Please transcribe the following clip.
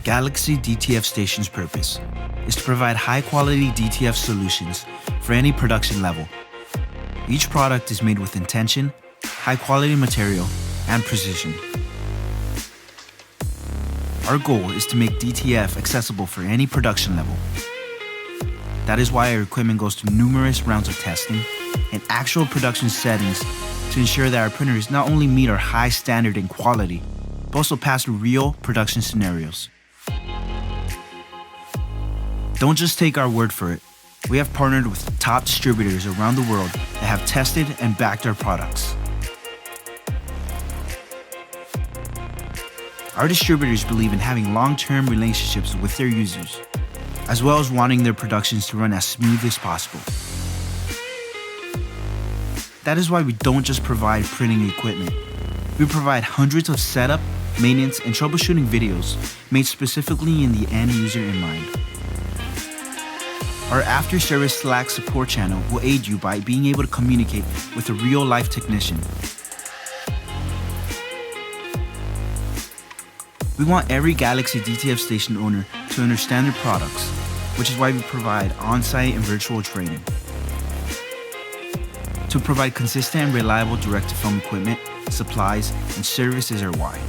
Galaxy DTF Station's purpose is to provide high-quality DTF solutions for any production level. Each product is made with intention, high-quality material, and precision. Our goal is to make DTF accessible for any production level. That is why our equipment goes through numerous rounds of testing and actual production settings to ensure that our printers not only meet our high standard in quality, but also pass through real production scenarios. Don't just take our word for it. We have partnered with top distributors around the world that have tested and backed our products. Our distributors believe in having long-term relationships with their users, as well as wanting their productions to run as smooth as possible. That is why we don't just provide printing equipment. We provide hundreds of setup, maintenance, and troubleshooting videos made specifically in the end user in mind. Our after-service Slack support channel will aid you by being able to communicate with a real-life technician. We want every Galaxy DTF Station owner to understand their products, which is why we provide on-site and virtual training. To provide consistent and reliable direct-to-film equipment, supplies, and services are why.